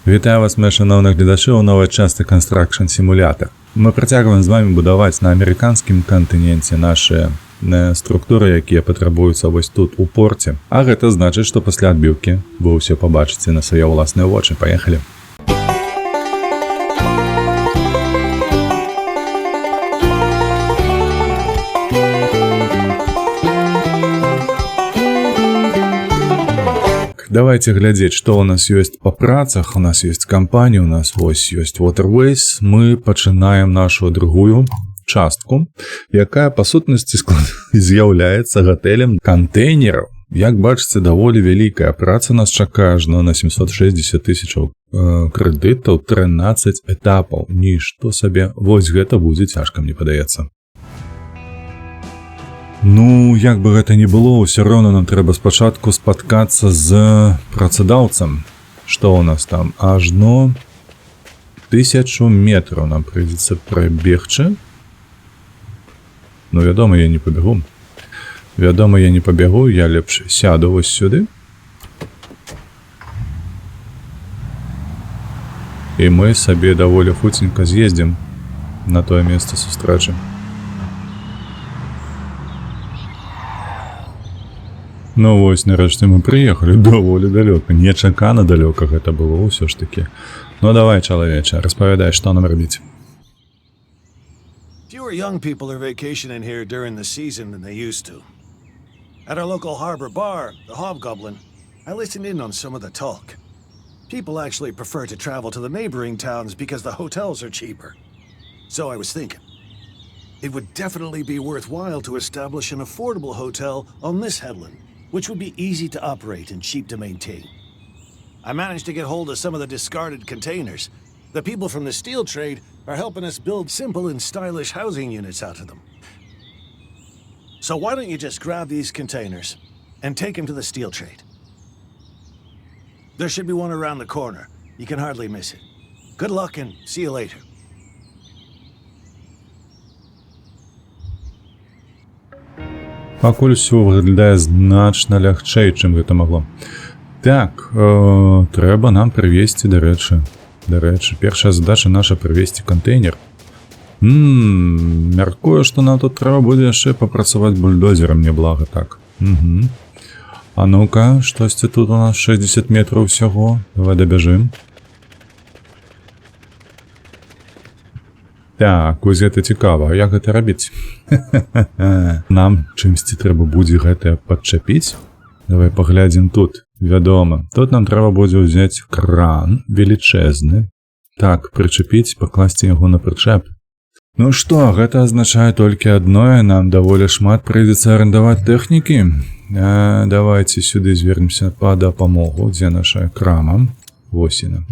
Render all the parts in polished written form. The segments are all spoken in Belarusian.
Вітаю вас, мои шановных глядачи, у новой части Construction Simulator. Мы працягваем з вами будаваць на амерыканскім кантыненце наши структуры, якія патрабуюцца вось тут у порце. А гэта значыць, што пасля адбіўкі вы ўсё пабачыце на свае ўласныя вочы. Паехалі! Давайте глядзець, што ў нас ёсць па працах. У нас ёсць кампанія, у нас вось ёсць Waterways. Мы пачынаем нашу другую частку, якая па сутнасці з'яўляецца гатэлем кантэйнераў. Як бачыце, даволі вялікая праца нас чакае, ажно на 760 тысячаў крэдытаў, 13 этапаў. Нішто сабе, вось гэта будзе цяжка, мне падаецца. Ну, як бы гэта ні было, ўсё роўна нам трэба спачатку спаткацца з працадаўцам. Што ў нас там? Ажно 1000 метраў нам прыйдзецца прабегчы. Ну, вядома, я не пабягу. Вядома, я не пабягу, я лепш сяду вось сюды. І мы сабе даволі хуценька з'ездзім на тое месца сустрэчы. Ну вось, нарэшце мы прыехалі даволі далёка. Нечакана далёка гэта было ўсё ж такі. Ну давай, чалавеча, распавядай, што нам рабіць. Fewer young people are vacationing here during the season than they used to. At our local harbor bar, the Hobgoblin, I listened in on some of the talk. People actually prefer to travel to the neighboring towns because the hotels are cheaper. So I was thinking, it would definitely be worthwhile to establish an affordable hotel on this headland, which would be easy to operate and cheap to maintain. I managed to get hold of some of the discarded containers. The people from the steel trade are helping us build simple and stylish housing units out of them. So why don't you just grab these containers and take them to the steel trade? There should be one around the corner. You can hardly miss it. Good luck and see you later. Пакуль усё выглядае значна лягчэй, чым гэта магло. Так, трэба нам прывезці, дарэчы, першая задача наша прывезці кантэйнер. Мяркую, што нам тут трэба будзе яшчэ папрацаваць бульдозерам, няблага так. А ну-ка, штосьці тут у нас 60 метраў усяго. Давай дабяжым. Так, вось гэта цікава, як гэта рабіць? Нам чымсьці трэба будзе гэта падчапіць. Давай паглядзім тут. Вядома, тут нам трэба будзе ўзяць кран велічэзны. Так, прычапіць, пакласці яго на прычэп. Ну што, гэта азначае толькі адное, нам даволі шмат прыйдзецца арендаваць тэхнікі. Давайце сюды звернемся па дапамогу, дзе наша крама. Вось яна.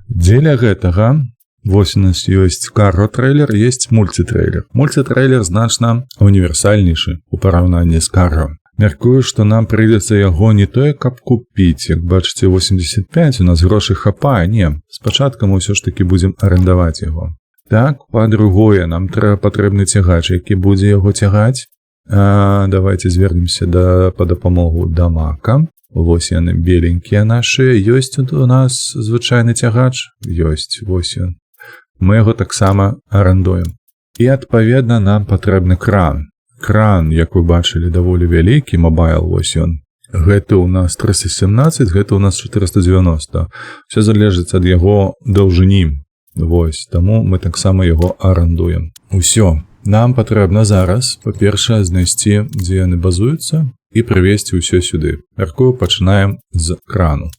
Дзеля гэтага вось у нас ёсць карго-трэйлер, ёсць мульцітрэйлер. Мульцітрэйлер значна універсальнейшы у параўнанні з карго. Мяркую, што нам прыйдзецца яго не тое, каб купіць. Як бачыце, 85 у нас грошай хапае. Не, спачатку мы ўсё ж такі будзем арендаваць яго. Так, па-другое, нам патрэбны цягач, які будзе яго цягаць. Давайте звернемся па дапамогу да мака. Вось яны беленькія нашы. Ёсць у нас звычайны цягач? Ёсць, вось ён. Мы яго таксама арендуем. І, адпаведна, нам патрэбны кран. Кран, як вы бачылі, даволі вялікі, мобайл, вось ён. Гэты ў нас 317, гэты ў нас 490. Все залежыць ад яго даўжыні. Вось, таму мы таксама яго арендуем. Усё. Нам патрэбна зараз, па-першае, знайсці, дзе яны базуюцца, і прывезці ўсё сюды. Мяркую, пачынаем з крану.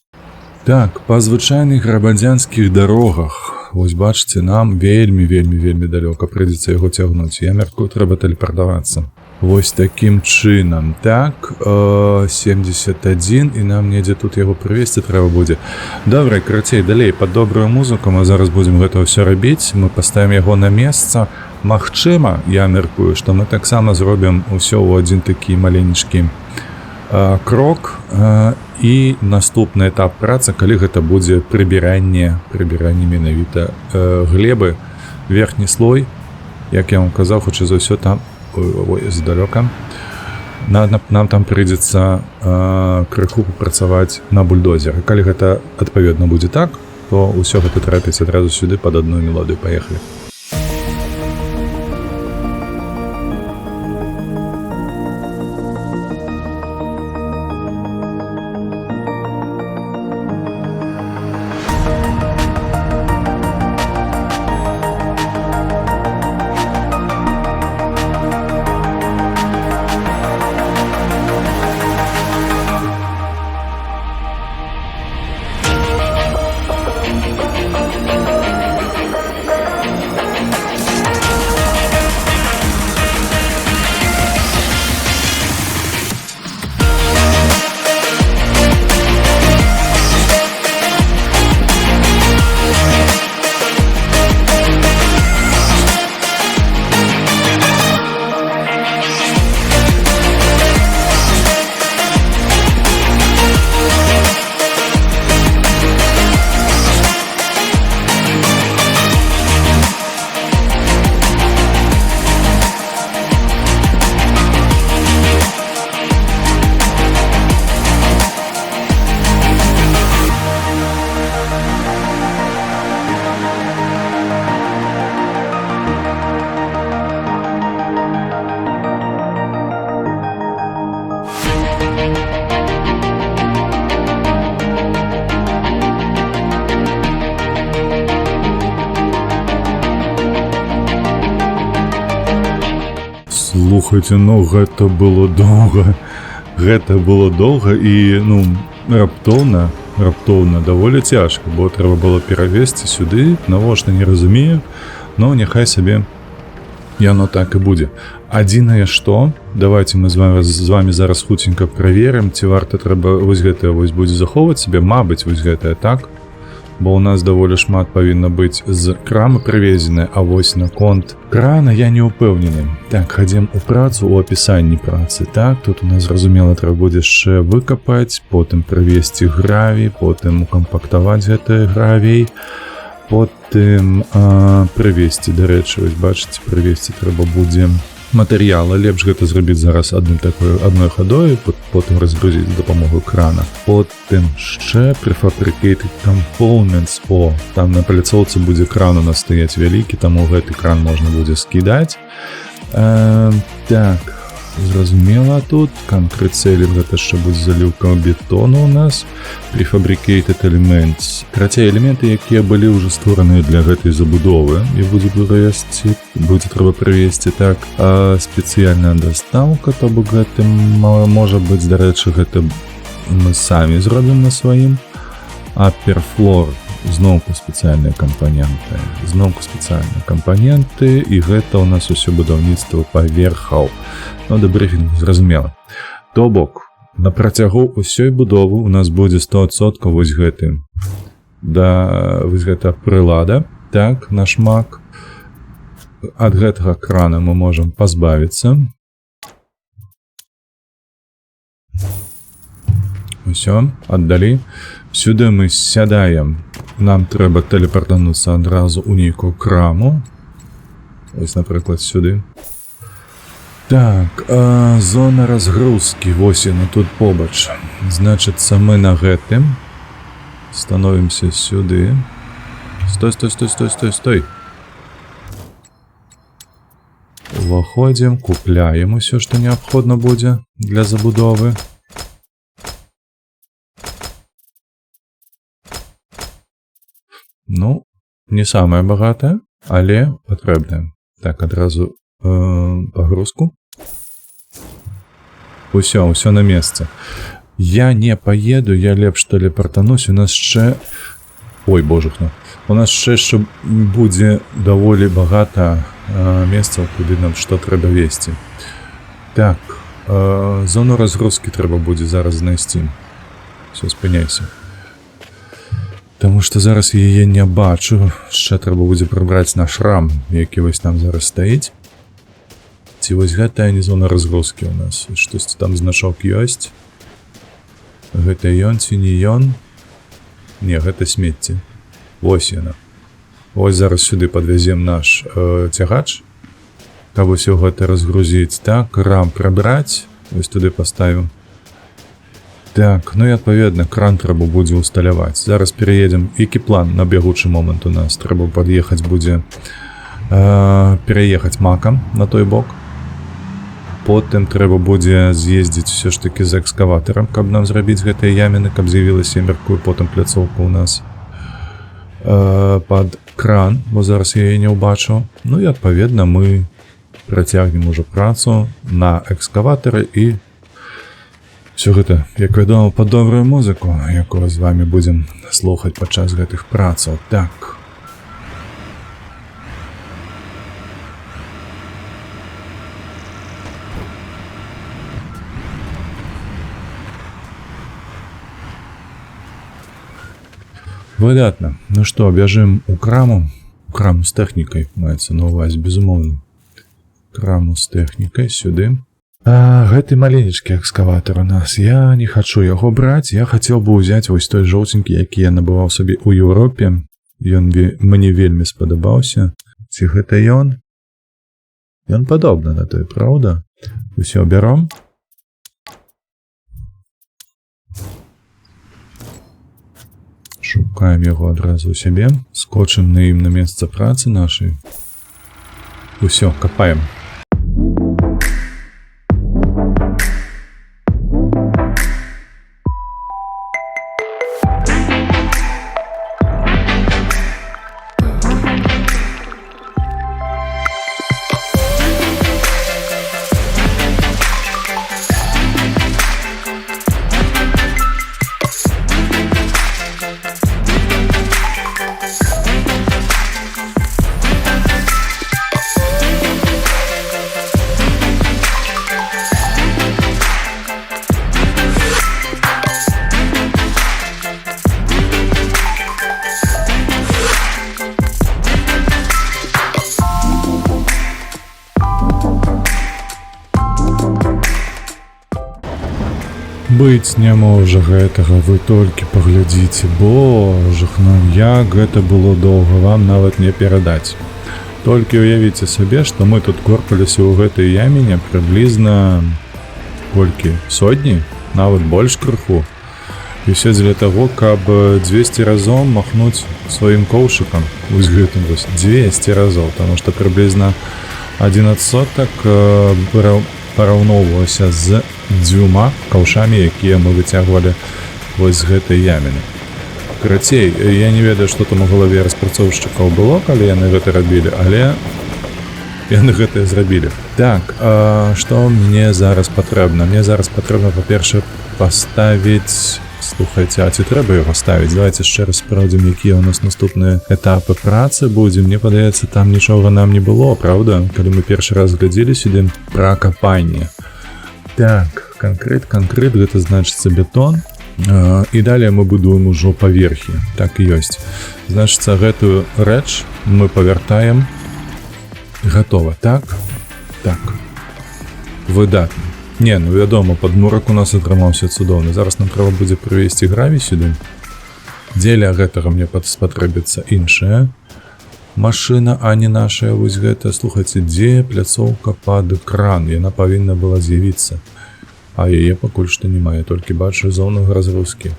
Так, па звычайных грабадзянскіх дарогах, вось бачыце, нам вельмі далёка прыйдзецца яго цягнуць. Я мяркую, трэба тэлепартавацца. Вось такім чынам. Так, 71, і нам недзе тут яго прывезці трэба будзе. Добра, карацей, далей, пад добрую музыку мы зараз будзем гэта ўсё рабіць. Мы паставім яго на месца. Магчыма, я мяркую, што мы таксама зробім усё ў адзін такі маленечкі крок. І наступны этап працы, калі гэта будзе прыбіранне менавіта глебы, верхні слой, як я вам казаў, хутчэй за ўсё там, ой, здалёка, нам там прыйдзецца крыху папрацаваць на бульдозеры. Калі гэта адпаведна будзе так, то ўсё гэта трапіць адразу сюды пад адну мелодыю. Паехалі. Слухайце, ну гэта было доўга і раптоўна даволі цяжка, бо трэба было перавесці сюды, навошта не разумею, но няхай сабе яно так і будзе. Адзінае што, давайте мы з вами зараз хуценька праверым, ці варта трэба вось гэтае будзе захоўваць сабе, мабыць, вось гэтае так, бо у нас даволі шмат павінна быць з крамы прывезены, а вось наконт крана я не ўпэўнены. Так, хадзім у працу, у апісанні працы. Так, тут у нас, зразумела, трэба будзе яшчэ выкапаць, потым прывезці гравій, потым укампактаваць гэты гравій, потым прывезці, дарэчы, вось бачыце, прывезці трэба будзе матэрыялы. Лепш гэта зрабіць зараз адной хадой, потым разгрузіць з дапамогай крана. Потым яшчэ prefabricated components. Там на пляцоўцы будзе кран у нас стаяць вялікі, таму гэты кран можна будзе скідаць. Так, зразумела, тут канкрыт цэлі, гэта яшчэ будзе заліўка бетону у нас. Prefabricated elements. Карацей, элементы, якія былі ўжо створаныя для гэтай забудовы, і будзе трэба прывесці. Так, спецыяльная дастаўка, то бок гэта можа быць, дарэчы, гэта мы самі зробім на сваім. Upper floor, зноўку спецыяльныя кампаненты, і гэта у нас усё будаўніцтва паверхаў. Да брыфінгу зразумела. То бок, на працягу ўсёй будовы у нас будзе 100% вось гэта прылада. Так, наш мак. Ад гэтага крана мы можам пазбавіцца. Усё, аддалі. Сюды мы сядаем. Нам трэба тэлепартануцца адразу ў нейкую краму. Вось, напрыклад, сюды. Так, зона разгрузкі, вось яна тут побач. Значыцца, мы на гэтым становімся сюды. Стой. Уваходзім, купляем усё, што неабходна будзе для забудовы. Не самае багатае, але патрэбнае. Так, адразу пагрузку. Усё на месцы. Я не поеду, я лепш тэлепартанусь. У нас яшчэ... Ой, божухна. У нас яшчэ будзе даволі багата месцаў, куды нам што трэба весці. Так, зону разгрузкі трэба будзе зараз знайсці. Все, спыняйся. Таму што зараз яе не бачу. Яшчэ трэба будзе прыбраць наш рам, які вось там зараз стаіць. Ці вось гэтая не зона разгрузкі у нас. Штосьці там значок ёсць. Гэта ён ці не ён? Не, гэта смецце. Вось яна. Вось зараз сюды падвязем наш цягач. Каб усё гэта разгрузіць. Так, рам прыбраць. Вось туды паставіў. Так, ну і адпаведна кран трэба будзе ўсталяваць. Зараз пераедзем, які план на бягучы момант у нас. Трэба пад'ехаць будзе пераехаць макам на той бок. Потым трэба будзе з'ездзіць все ж таки з экскаватарам, каб нам зрабіць гэтыя яміны, каб з'явілася мяркую потым пляцоўка у нас пад кран, бо зараз я яе не ўбачу. Ну і адпаведна мы працягнем ужо працу на экскаватары і все гэта, як вядома, пад добрую музыку, якую з вами будзем слухаць падчас гэтых працаў. Так. Выдатна. Ну што, бяжым у краму. У краму з тэхнікай, маецца на ўвазе, безумоўна. Краму з тэхнікай сюды. Гэты маленечкі экскаватар у нас. Я не хачу яго браць. Я хацеў бы ўзяць вось той жоўценькі, які я набываў сабе ў Еўропе. Ён мне вельмі спадабаўся. Ці гэта ён? Ён падобны на той, праўда? Усё бяром. Шукаем яго адразу ў сябе. Скочым на ім на месца працы нашай. Усё, капаем. Быць не можа гэтага, вы толькі паглядзіце, божах, ну як гэта было доўга, вам нават не перадаць. Толькі уявіце сабе, што мы тут корпаліся ў гэтай яміне прыблізна колькі сотні, нават больш крыху. І ўсё дзеля таго, каб 200 разоў махнуць сваім коўшыкам, вось гэтым вось 200 разоў, таму што прыблізна 11 сотак параўноўвалася з 2 каўшамі, якія мы выцягвалі вось з гэтай яміны. Карацей, я не ведаю, што там у галаве распрацоўшчыкаў было, калі яны гэта рабілі, але яны гэтае зрабілі. Так, што мне зараз патрэбна? Мне зараз патрэбна, па-першае, паставіць... Слухайце, а ці трэба яго ставіць? Давайте яшчэ раз спраўдзім, якія ў нас наступныя этапы працы будзе. Мне падаецца, там нічога нам не было, правда? Калі мы першы раз глядзелі сюды пра капанне. Так, канкрет, гэта значыцца бетон. І далее мы будуем ужо паверхі. Так і ёсць. Значыцца, гэтую рэч мы павяртаем. Гатова, так? Так. Выдатна. Не, ну вядома, падмурак у нас атрымаўся цудоўны. Зараз нам трэба будзе прывесці гравій сюды. Дзеля гэтага мне спатрэбіцца іншая машына, а не нашая вось гэта. Слухайце, дзе пляцоўка пад кран? Яна павінна была з'явіцца. А яе пакуль што няма, я толькі бачу зону разгрузкі.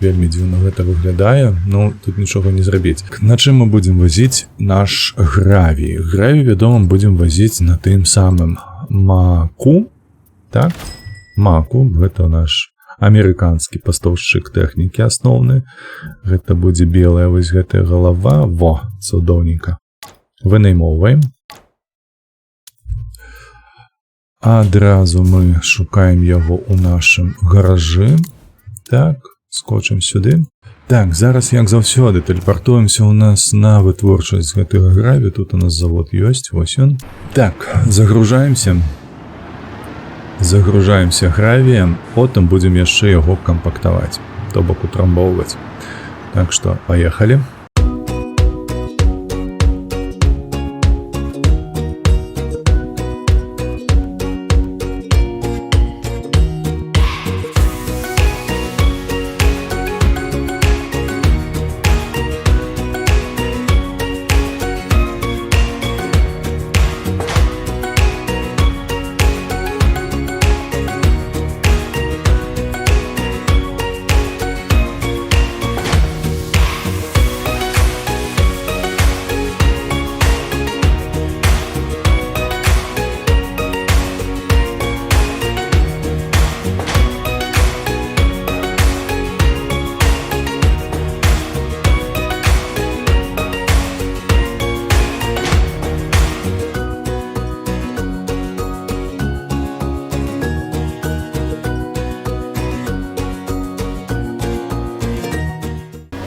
Вельмі дзіўна гэта выглядае, ну тут нічога не зрабіць. На чым мы будзем вазіць наш гравій? Гравій, вядома, будзем вазіць на тым самым маку, так? Маку, гэта наш амерыканскі пастаўшчык тэхнікі асноўны. Гэта будзе белая вось гэтая галава. Во, цудоўненька. Вынаймоўваем. Адразу мы шукаем яго ў нашым гаражы. Так, скочым сюды. Так, зараз, як заўсёды, тэлепартуемся ў нас на вытворчасць гэтага гравію. Тут у нас завод ёсць, вось ён. Так, загружаемся. Загружаемся гравіем, потым будзем яшчэ яго кампактаваць, то бок утрамбоўваць. Так што, паехалі.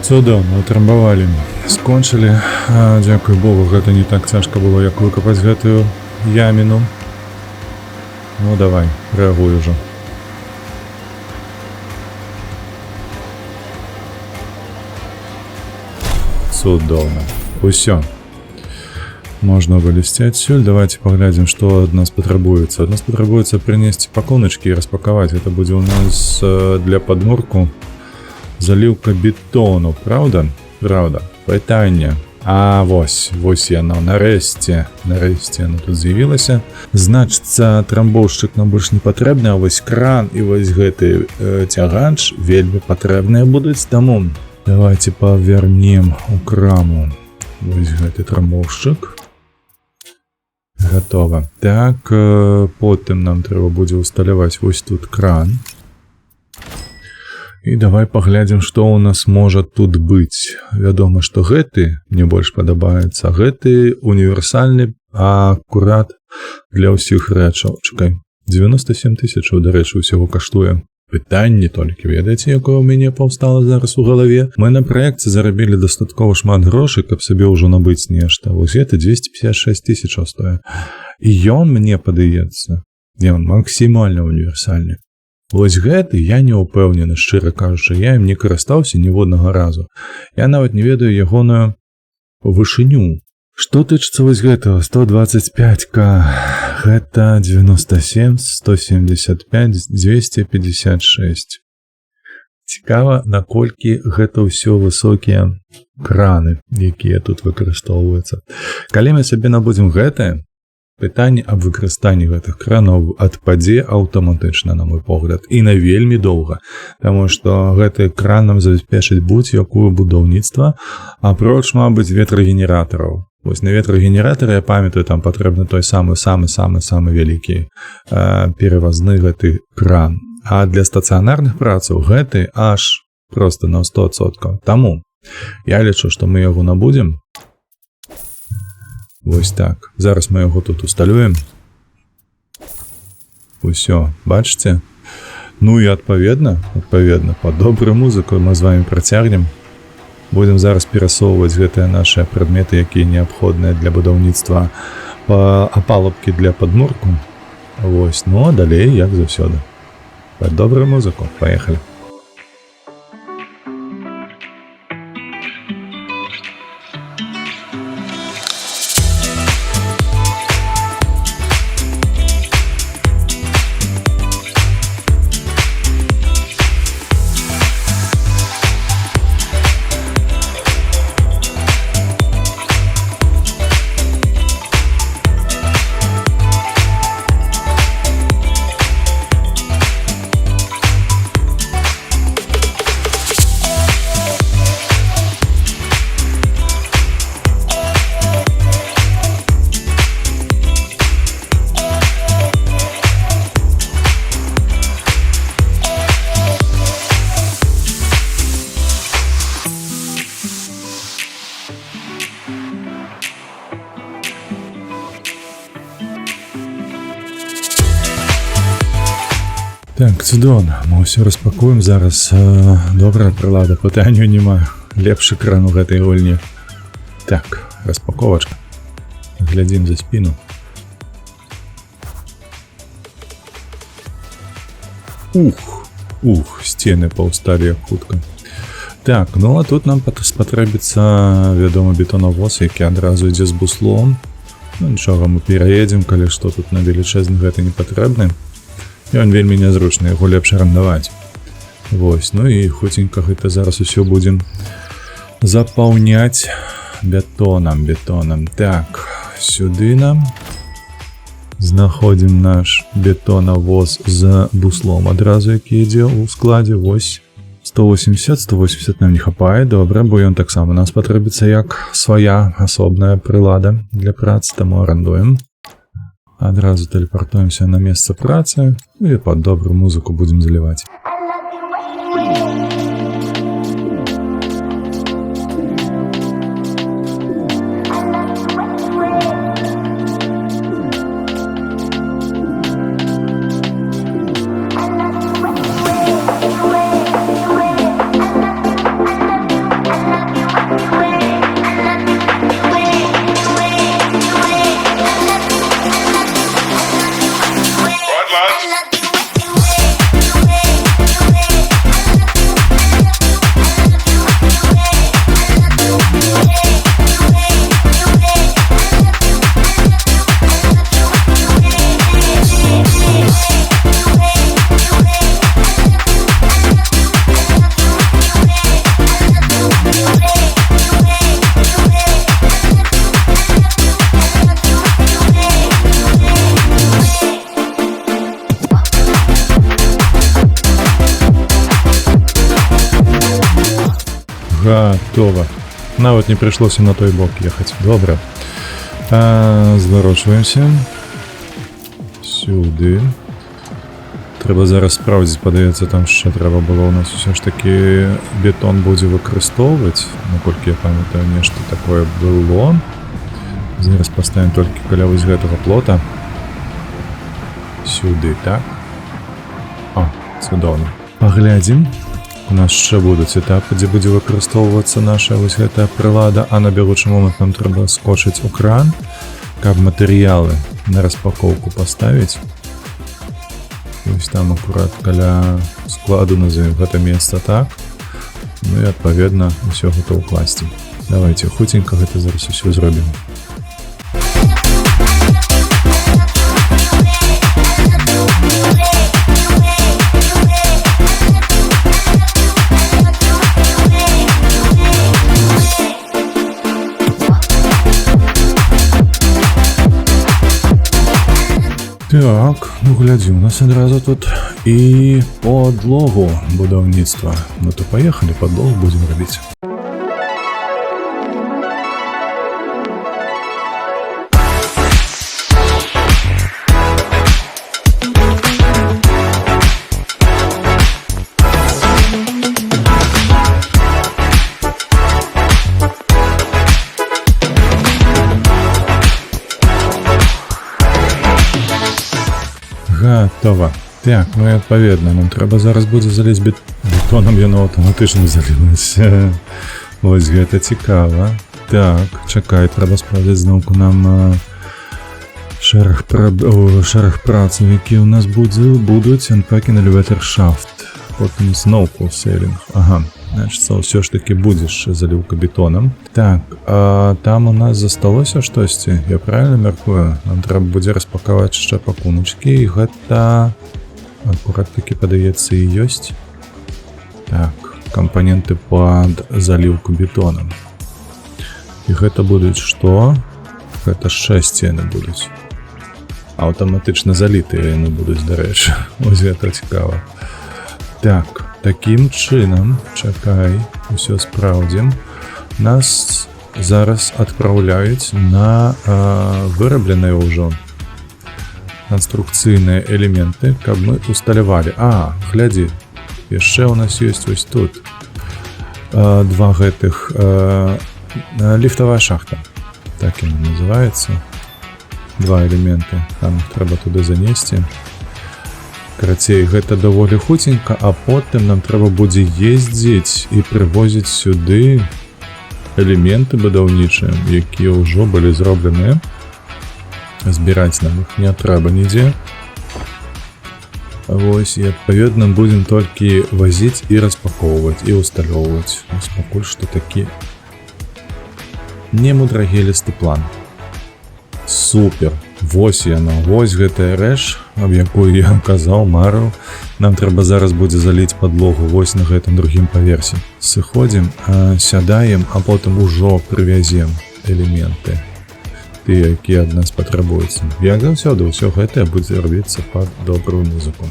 Цудоўна, утрамбавалі. Скончылі. Дзякуй Богу, гэта не так цяжка было, як выкапаць гэтую яміну. Ну, давай, рэагуй ужо. Цудоўна. Усё. Можна вылезці адсюль. Давайте паглядзім, што ад нас патрабуецца. Ад нас патрабуецца прынесці пакоўначкі і распакаваць. Гэта будзе ў нас для падмурку заліўка бетону, правда? Правда. Пытанне. Вось яно, нарэшце яно тут з'явілася. Значыцца, трамбоўшчык нам больш не патрэбны, а вось кран і вось гэты цягач вельмі патрэбныя будуць. Таму давайте павернем у краму вось гэты трамбоўшчык. Гатова. Так, потым нам трэба будзе ўсталяваць вось тут кран. І давай паглядзім, што ў нас можа тут быць. Вядома, што гэты мне больш падабаецца. Гэты універсальны, акурат для ўсіх рэчаў. Чакай, 97 000, дарэчы, усяго каштуе. Пытанне толькі, ведаеце, якое ў мяне паўстала зараз у галаве? Мы на праекце зарабілі дастаткова шмат грошай, каб сабе ўжо набыць нешта. Вось гэта 256 000 стоя. І ён мне падаецца, ён максімальна універсальны. Вось гэты я не ўпэўнены, шчыра кажучы, я ім не карыстаўся ніводнага разу. Я нават не ведаю ягоную вышыню. Што тычыцца вось гэтага 125К, гэта 97, 175, 256. Цікава, наколькі гэта ўсё высокія краны, якія тут выкарыстоўваюцца. Калі мы сабе набудзем гэтае, пытанне аб выкарыстанні гэтых кранаў адпадзе аўтаматычна, на мой погляд, і на вельмі доўга, таму што гэты кран нам забяспечыць будь-якую будаўніцтва, апроч, мабыць, ветрагенератараў. Вось на ветрагенератары, я памятаю, там патрэбны той самы вялікі перавазны гэты кран. А для стацыянарных працаў гэты аж проста на 100%. Таму я лічу, што мы яго набудзем. Вось так. Зараз мы яго тут усталюем. Усё, бачыце? Ну і адпаведна, пад добрую музыку мы з вами працягнем. Будем зараз перасоўваць гэтыя нашыя прадметы, якія неабходныя для будаўніцтва апалубкі для падмурку. Вось, ну а далей, як заўсёды. Пад добрую музыку. Паехалі. Так, цудоўна, мы ўсё распакуем зараз. Добрая прылада, пытанню няма. Лепшы кран у гэтай гульні. Так, распаковачка. Глядзім за спіну. Ух, сцены паўсталі як хутка. Так, ну а тут нам спатрэбіцца, вядома, бетонавоз, які адразу ідзе з буслом. Ну нічога, мы пераедзем, калі што тут на велічэзны гэта не патрэбны. Ён вельмі нязручны, яго лепш арандаваць. Вось, ну і хуценька гэта зараз усё будзем запаўняць бетонам. Так, сюды нам знаходзім наш бетонавоз з буслом адразу, які ідзе ў складзе. Вось 180 нам не хапае, добра, бо ён таксама нас патрэбіцца як свая асобная прылада для працы, таму арандуем. Адразу тэлепартуемся на месца працы і пад добрую музыку будзем заліваць. Гатова. Нават не прыйшлося на той бок ехаць. Добра. Зварочваемся. Сюды. Трэба зараз спраўдзіць, падаецца, там яшчэ трэба было у нас усё ж такі бетон будзе выкарыстоўваць. Наколькі я памятаю, нешта такое было. Зараз паставім толькі каля вось гэтага плота. Сюды, так. О, цудоўна. Паглядзім. У нас яшчэ будуць этапы, дзе будзе выкарыстоўвацца наша вось гэтая прылада, а на бягучы момант нам трэба скочыць у кран, каб матэрыялы на распакоўку паставіць. Вось там акурат каля складу назовем гэта месца так. Ну і адпаведна ўсё гэта ўкласці. Давайте хуценька гэта зараз усё зробім. Так, ну глядзі, у нас адразу тут і подлогу будаўніцтва. Ну то паехалі, подлогу будзем рабіць. Гатова. Так, ну і адпаведна, нам трэба зараз будзе залезць бетонам, яно аўтаматычна залілася. Вось гэта цікава. Так, чакай, трэба справдзіць зноўку нам шэраг працаў, які ў нас будуць Unpacking Elevator Shaft. Потым зноўку сейлінг. Ага, значит, ўсё ж таки будзеш заліўка бетонам. Так, а там у нас засталося штосьці, я правильно мяркую? Нам трэба будзе распакаваць яшчэ пакуначкі, і гэта акурат такі падаецца і ёсць. Так, кампаненты пад заліўку бетонам. І гэта будуць што? Гэта яшчэ сцены будуць. Аўтаматычна залітыя яны будуць, дарэчы. Ось гэта цікава. Так, такім чынам, чакай, усё спраўдзім. Нас зараз адпраўляюць на вырабленыя ўжо канструкцыйныя элементы, каб мы усталявалі. А, глядзі, яшчэ ў нас ёсць вось тут два гэтых ліфтавая шахта. Так яна называецца. Два элементы. Там трэба туды занесці. Карацей, гэта даволі хуценька, а потым нам трэба будзе ездзіць і прывозіць сюды элементы будаўнічыя, якія ўжо былі зробленыя. Збіраць нам іх не трэба нідзе. Вось, і адпаведна будзем толькі вазіць і распакоўваць, і усталёўваць. Вось пакуль што такі немудрагелісты план. Супер! Вось яна, вось гэтая рэч, аб якой я казаў, марыў. Нам трэба зараз будзе заліць падлогу вось на гэтым другім паверсе. Сыходзім, сядаем, а потым ужо прывязем элементы, тыя, якія ад нас патрабуюцца. Як заўсёды, ўсё гэтае будзе рабіцца пад добрую музыку.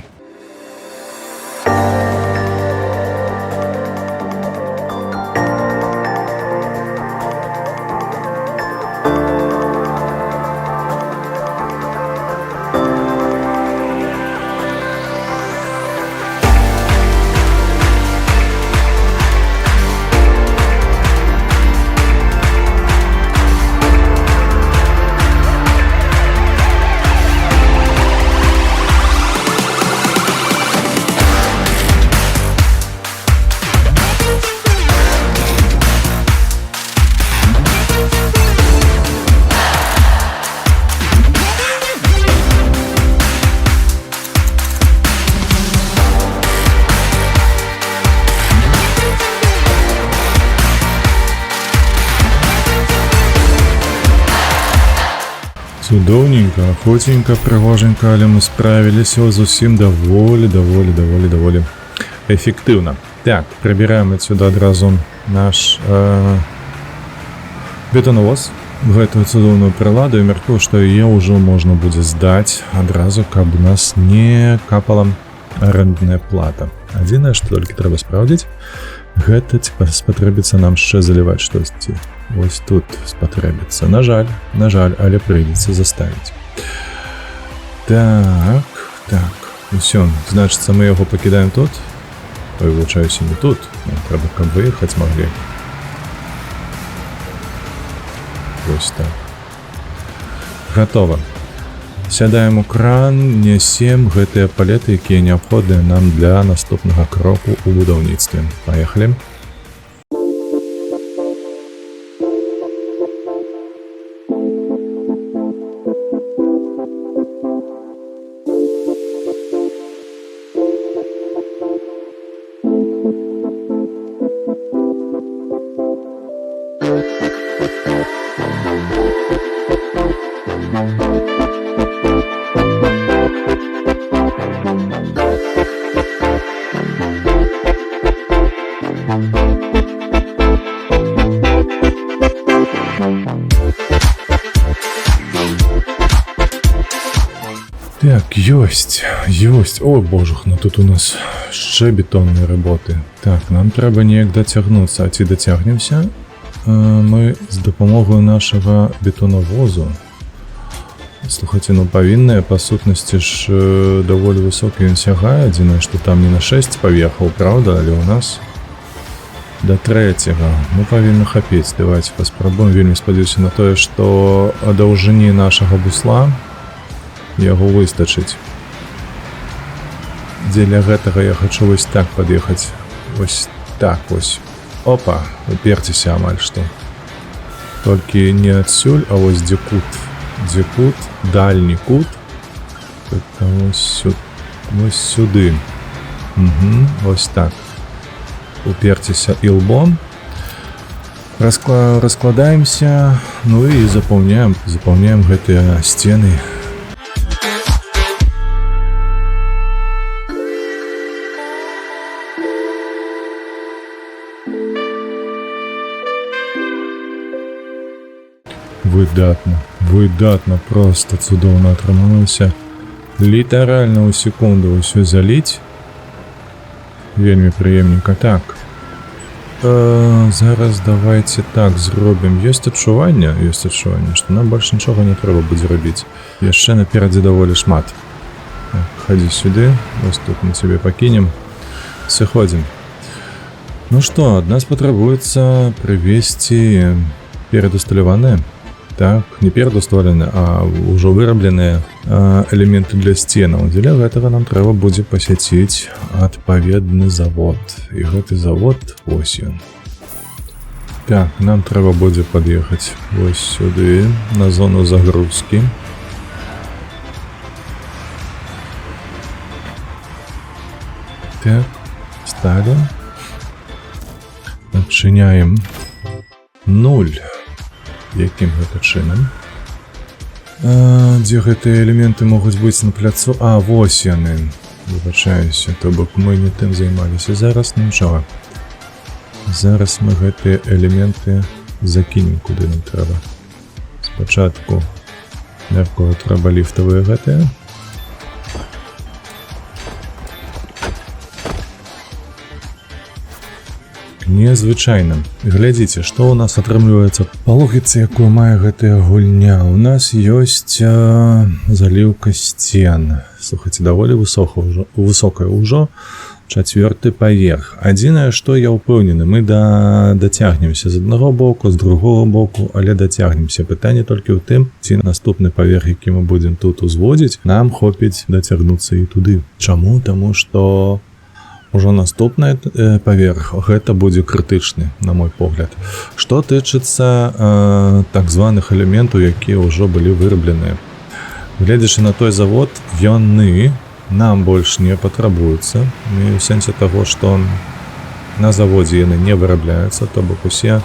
Цудоўненька, хуценька, прыгоженька, але мы справіліся зусім даволі эфектыўна. Так, прыбіраем адсюда адразу наш бетоновоз, гэтую цудоўную прыладу, і мяркую, што яе ўжо можна будзе здаць адразу, каб у нас не капала арэндная плата. Адзінае, што толькі трэба спраўдзіць, Гэта спатрэбіцца нам яшчэ заліваць штосьці. Вось тут спатрэбіцца. На жаль, але прыйдзецца заставіць. Так. Усё, значыцца, мы яго пакідаем тут. Вывучаюся не тут. Нам трэба, каб выехаць маглі. Вось так. Гатова. Сядаем у кран, нясем гэтыя палеты, якія неабходныя нам для наступнага кроку ў будаўніцтве. Паехалі. Так, ёсць. О, божах, ну тут у нас яшчэ бетонныя работы. Так, нам трэба неяк дацягнуцца. А ці дацягнемся? Мы з дапамогою нашага бетонавозу. Слухайце, ну павінныя, па сутнасці ж даволі высокі ён сягае. Адзінае, што там не на 6 паверхаў, правда, але ў нас да 3-го. Ну, павінна хапіць. Давайте паспрабуем. Вельмі спадзяюся на тое, што даўжыні нашага бусла яго выстачыць. Дзеля гэтага я хачу вось так пад'ехаць. Вось так вось. Опа, уперціся амаль што. Толькі не адсюль, а вось дзе кут. Дзе кут, дальні кут. Это вось сюды. Вось так. Уперціся ілбом. Раскладаемся, ну і запаўняем гэтыя сцены. Выдатна, просто цудоўна атрымалася. Літаральна ў секунду ўсё заліць. Вельмі прыемненька. Так. Зараз давайте так зробім. Ёсць адчуванне, што нам больш нічога не трэба будзе рабіць. Яшчэ наперадзе даволі шмат. Так, хадзі сюды. Вось тут мы цябе пакінем. Сыходзім. Ну што, ад нас патрабуецца прывесці перадусталяваныя. Так, не перадусталеныя, а ўжо вырабленыя элементы для сценаў. Дзеля гэтага нам трэба будзе пасяціць адпаведны завод. І гэты завод вось ён. Так, нам трэба будзе пад'ехаць вось сюды, на зону загрузкі. Так, ставим. Адчыняем 0. Якім гэта чынам? Дзе гэтыя элементы могуць быць на пляцу? А, вось яны. Выбачаюся, то бок мы не тым займаліся. Зараз нічога. Зараз мы гэтыя элементы закінем, куды нам трэба. Спачатку, мяркую, трэба ліфтавыя гэтыя. Незвычайна. Глядзіце, што ў нас атрымліваецца па логіцы, якую мае гэтая гульня. У нас ёсць заліўка сцен. Слухайце, даволі высокая ўжо 4-й паверх. Адзінае, што я ўпэўнены, мы дацягнемся з аднаго боку, з другого боку, але дацягнемся. Пытанне толькі ў тым, ці наступны паверх, які мы будзем тут узводзіць, нам хопіць дацягнуцца і туды. Чаму? Таму што ужо наступны паверх, гэта будзе крытычны, на мой погляд. Што тычыцца так званых элементаў, якія ўжо былі вырабленыя. Гледзячы на той завод, яны нам больш не патрабуюцца. У сэнсе таго, што на заводзе яны не вырабляюцца, то бок усе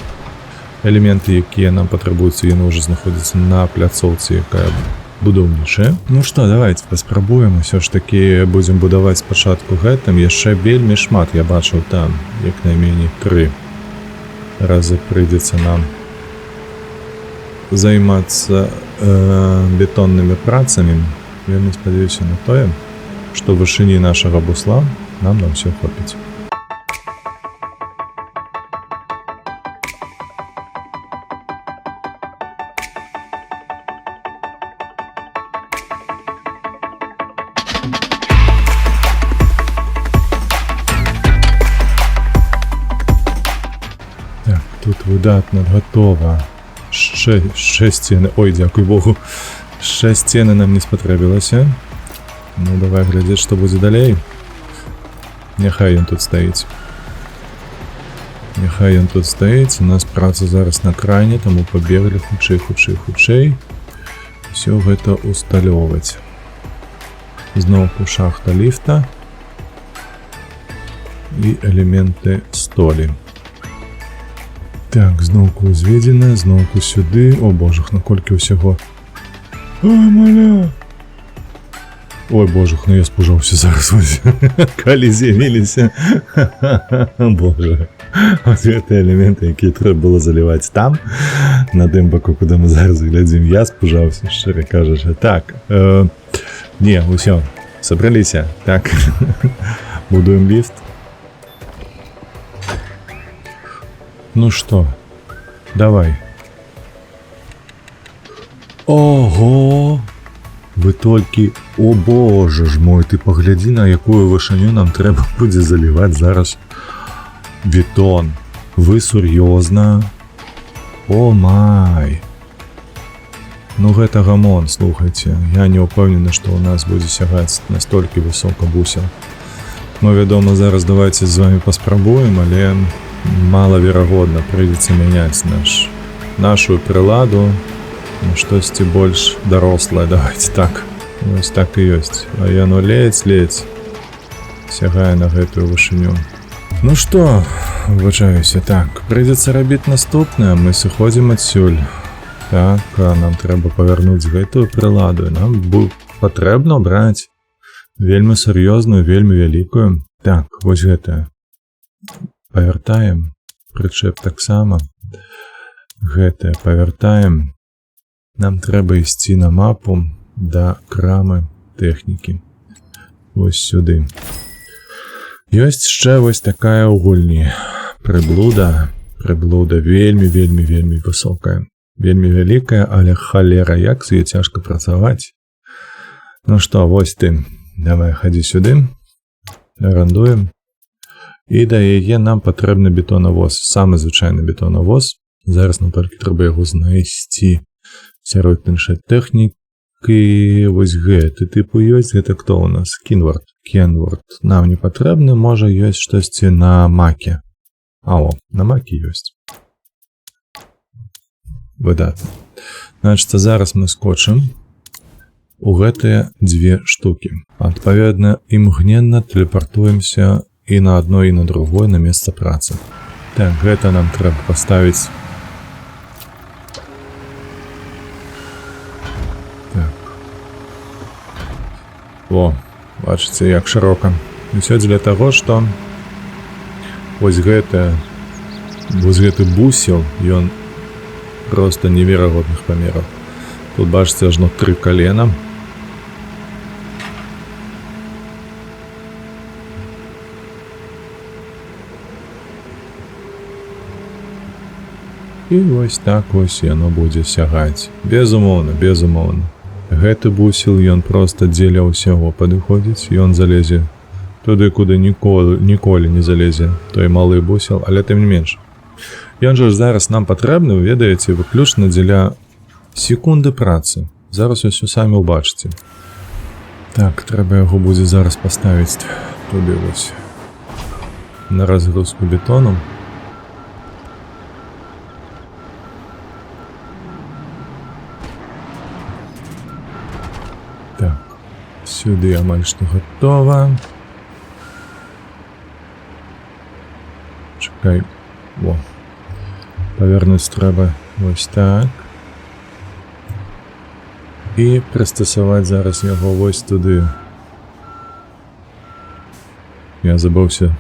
элементы, якія нам патрабуюцца, яны ўжо знаходзяцца на пляцоўцы, якая будаўнічая. Ну што, давайте паспрабуем. Усё ж такі будзем будаваць спачатку гэтым. Яшчэ вельмі шмат я бачыў там, як найменей 3 разы прыйдзецца нам займацца бетоннымі працамі. Вельмі спадзяюся на тое, што вышыні нашага бусла нам на ўсё хопіць. тут выдатна, гатова. Ще сцены. Ой, дзякуй Богу. Ще сцены нам не спатрэбілася. Ну, давай глядзець, што будзе далей. Няхай ён тут стаіць. Няхай ён тут стаіць. У нас праца зараз на крайне, таму пабеглі хутчэй. Всё гэта усталёўваць. Зноўку шахта ліфта. І элементы столі. Так, зноўку узведзена, зноўку сюды. О, божах, наколькі ўсяго. Ой, маля! Ой, божах, ну я спужаўся зараз. Калі з'явіліся. Боже. Ось гэтыя элементы, якія трэба было заліваць там, на тым баку, куды мы зараз глядзім. Я спужаўся, шчыра кажучы. Так, не, усё, сабраліся. Так, будуем ліфт. Ну што, давай. Ого! Вы толькі... О, боже ж мой, ты паглядзі, на якую вышыню нам трэба будзе заліваць зараз бетон. Вы сур'ёзна? О, май! Ну гэта гамон, слухайце. Я не ўпэўнены, што ў нас будзе сягаць настолькі высока бусел. Ну, вядома, зараз давайце з вами паспрабуем, але малаверагодна прыйдзецца мяняць нашу прыладу на штосьці больш дарослае. Давайте так. Вось так і ёсць. А яно ледзь сягае на гэтую вышыню. Ну што, выбачаюся, так, прыйдзецца рабіць наступнае, мы сыходзім адсюль. Так, нам трэба павярнуць гэтую прыладу. Нам патрэбна браць вельмі сур'ёзную, вельмі вялікую. Так, вось гэтая. Павяртаем. Прычэп таксама. Гэтае павяртаем. Нам трэба ісці на мапу да крамы тэхнікі. Вось сюды. Ёсць яшчэ вось такая ў гульні. Прыблуда вельмі высокая. Вельмі вялікая, але халера, як з ёй цяжка працаваць. Ну што, вось ты. Давай, хадзі сюды. Арандуем. І да яе нам патрэбны бетонавоз. Самы звычайны бетонавоз. Зараз нам толькі трэба яго знайсці. Сярод іншай тэхнікі. Вось гэты тыпу ёсць. Гэта хто ў нас? Кенворд. Нам не патрэбны. Можа ёсць штосьці на маке. О, на маке ёсць. Выдатна. Значыцца, зараз мы скочым у гэтыя дзве штукі. Адпаведна, імгненна тэлепартуемся і на адной, і на другой на месца працы. Так, гэта нам трэба паставіць. Так. О, бачыце, як шырока. Усё дзеля таго, што вось гэты бусел, ён просто неверагодных памераў. Тут, бачыце, ажно 3 калена. І вось так вось яно будзе сягаць. Безумоўна. Гэты бусел, ён проста дзеля ўсяго падыходзіць. Ён залезе туды, куды ніколі не залезе той малы бусел, але тым не менш. Ён жа зараз нам патрэбны, вы ведаеце, выключна дзеля секунды працы. Зараз усё самі ўбачыце. Так, трэба яго будзе зараз паставіць туды вось на разгрузку бетону. Так, сюды амаль што гатова. Чакай. Во. Павернуць трэба вось так. І прыстасаваць зараз яго вось туды. Я забыўся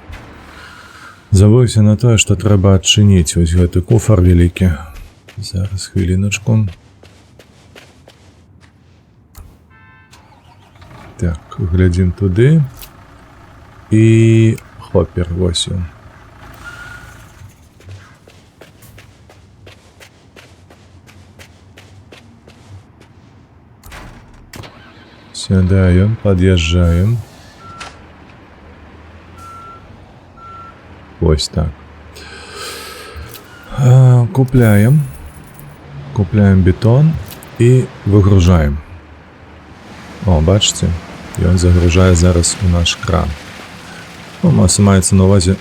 на тое, што трэба адчыніць вось гэты куфар вялікі. Зараз хвіліначку. Так, глядзім туды. І хопер, вось ён. Сядаем, подъезжаем. Ось так. Купляем бетон і выгружаем. О, бачыце, ён загружае зараз у наш кран. Маецца на увазе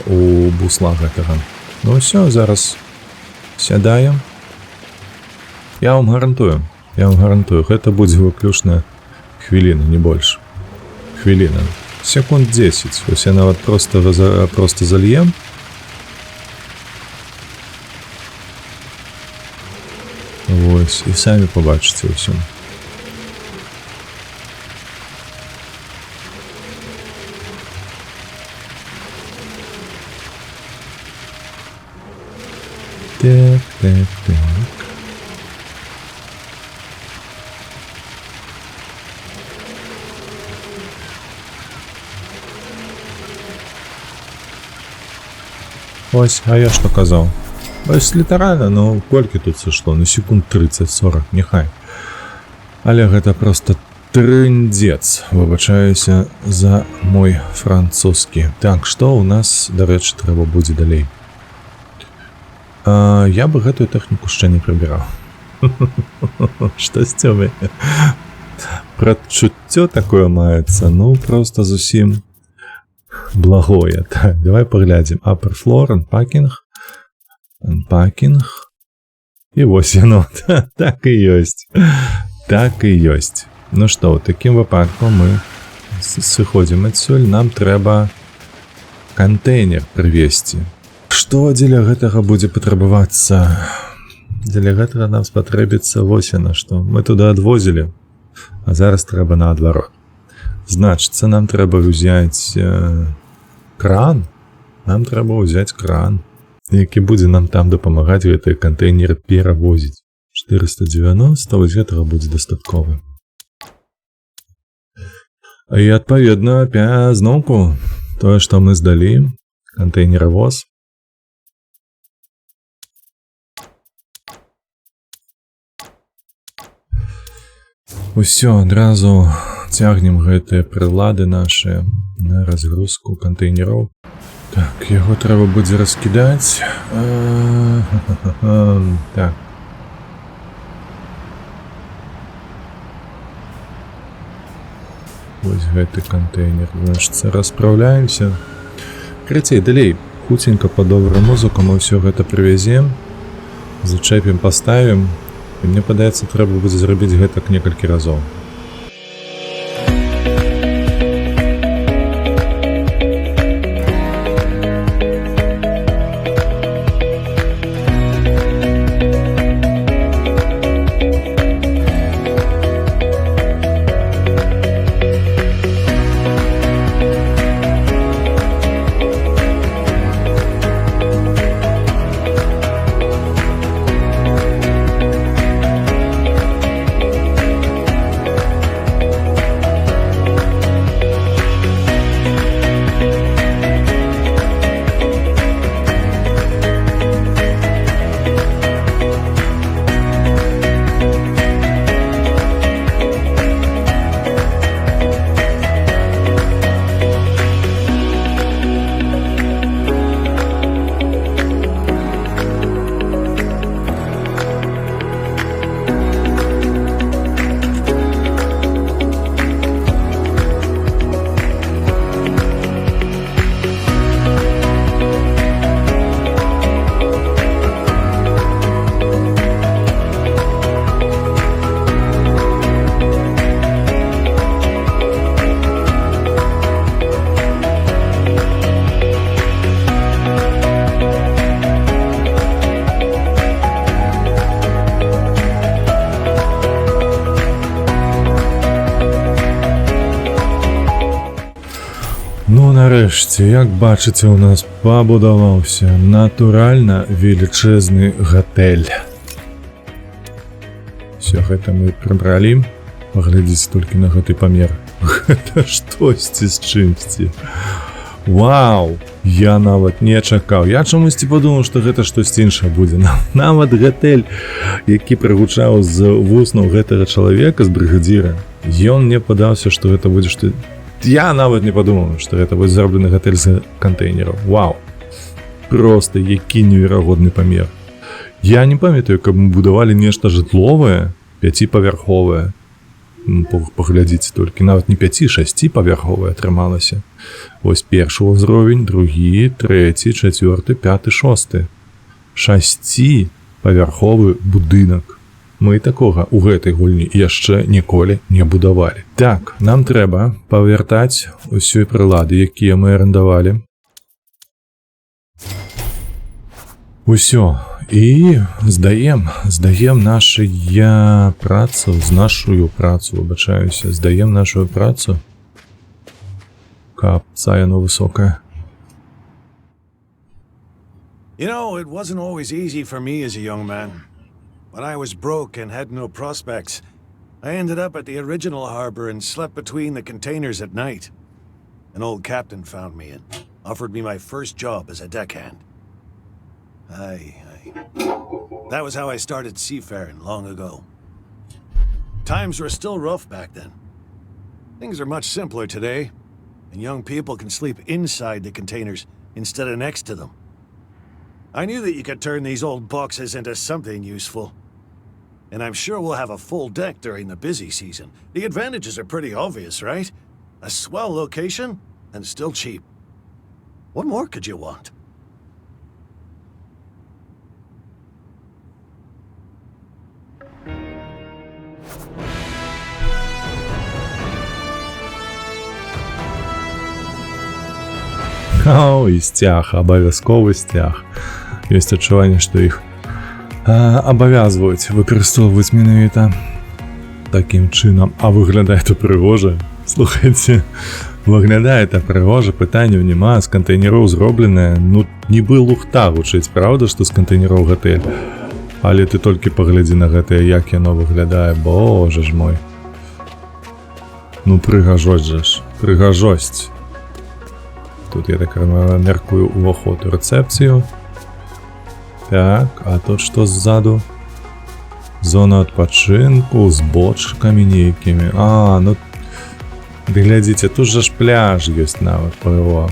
у бусла гэтага. Ну ўсё, зараз сядаем. Я вам гарантую, гэта будзе выключна хвіліна, не больш. Хвіліна. Секунд 10. Вось я нават просто зальем. Вось, і самі пабачыце ўсё. Так. Ось, а я што казаў? Ось літаральна, ну колькі тут сышло? Ну секунд 30-40, няхай. Але гэта просто трындзец. Выбачаюся за мой французскі. Так, што ў нас, дарэчы, трэба будзе далей? Я бы гэтую тэхніку яшчэ не прыбіраў. Штосьці ў мяне прадчуццё такое маецца, ну просто зусім благое. Так, давай паглядзім. Upper floor, unpacking. І вось яно. Так і ёсць. Ну што, у такім выпадку мы сыходзім адсюль. Нам трэба кантэйнер прывезці. Што дзеля гэтага будзе патрабавацца? Дзеля гэтага нам спатрэбіцца вось яно, што мы туды адвозілі, а зараз трэба наадварот. Значыцца, нам трэба ўзяць кран. Нам трэба ўзяць кран, які будзе нам там дапамагаць гэтыя кантэйнеры перавозіць. 490, вось гэтага будзе дастаткова. І адпаведна, зноўку, тое, што мы здалі, кантэйнеравоз. Усё, адразу цягнем гэтыя прылады нашыя на разгрузку кантэйнераў. Так, яго трэба будзе раскідаць. Так. Вось гэты кантэйнер. Значыцца, распраўляемся. Крыцей, далей, хуценька па добрую музыку мы ўсё гэта прывязем, зачэпім, паставім. І мне падаецца, трэба будзе зрабіць гэтак некалькі разоў. Ну, нарэшце, як бачыце, у нас пабудаваўся натуральна велічэзны гатэль. Все гэта мы прыбралі. Паглядзіце толькі на гэты памер. Гэта штосьці з чымсьці. Вау! Я нават не чакаў. Я чамусьці падумаў, што гэта штосьці іншае будзе. Нават гатэль, які прагучаў з вуснаў гэтага чалавека, з брыгадзіра, ён мне падаўся, што гэта будзе што... Я нават не падумаў, што гэта будзе зроблены гатэль з кантэйнераў. Вау! Проста які неверагодны памер. Я не памятаю, каб мы будавалі нешта жытловае, 5павярховае. Паглядзіце толькі, нават не 5-6павярховае атрымалася. Вось першы ўзровень, другі, трэці, чацвёрты, 5, 6. 6павярховы будынак. Мы такога ў гэтай гульні яшчэ ніколі не будавалі. Так, нам трэба павяртаць усёй прылады, якія мы арендавалі. Усё. І здаем нашу працу, выбачаюся, здаем нашу працу. Капца яно высокая. You know, it wasn't always easy for me as a young man. When I was broke and had no prospects, I ended up at the original harbor and slept between the containers at night. An old captain found me and offered me my first job as a deckhand. That was how I started seafaring long ago. Times were still rough back then. Things are much simpler today, and young people can sleep inside the containers instead of next to them. I knew that you could turn these old boxes into something useful. And I'm sure we'll have a full deck during the busy season. The advantages are pretty obvious, right? A swell location, and still cheap. What more could you want? І сцяг, абавязковы сцяг. Ёсць адчуванне, што іх абавязваюць выкарыстоўваць менавіта такім чынам. А выглядае то прыгожа. Слухайце, выглядае то прыгожа, пытанняў няма, з кантэйнераў зробленае. Ну, нібы лухта гучыць, правда, што з кантэйнераў гатэль. Але ты толькі паглядзі на гэтае, як яно выглядае, божа ж мой. Ну, прыгажосць жа ж, прыгажосць. Тут я так мяркую уваход у рэцэпцыю. Так, а тут што ззаду? Зона адпачынку з бочкамі нейкімі. Ну, ды глядзіце, тут жа ж пляж ёсць нават, паго.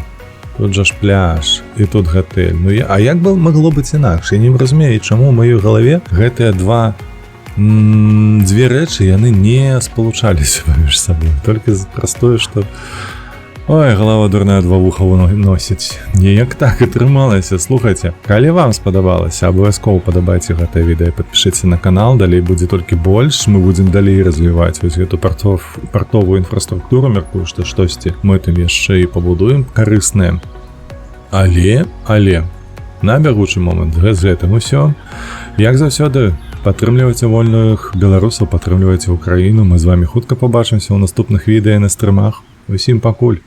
Тут жа ж пляж, і тут гатэль. Ну, а як магло быць інакш? Я не разумею, чаму ў маёй галаве гэтыя дзве рэчы, яны не спалучаліся паміж сабой. Толькі праз тое, што ой, галава дурная, два вуха носіць. Неяк так атрымалася. Слухайце, калі вам спадабалася, абавязкова падабайце гэтае відэо, падпішыце на канал, далей будзе толькі больш, мы будзем далей развіваць вось гэту партовую інфраструктуру, мяркую, што штосьці мы там яшчэ і пабудуем карыснае. Але, на бягучы момант з гэтым усё. Як заўсёды, падтрымлівайце вольных беларусаў, падтрымлівайце Украіну. Мы з вамі хутка пабачымся ў наступных відэа на стрымах. Усім пакуль.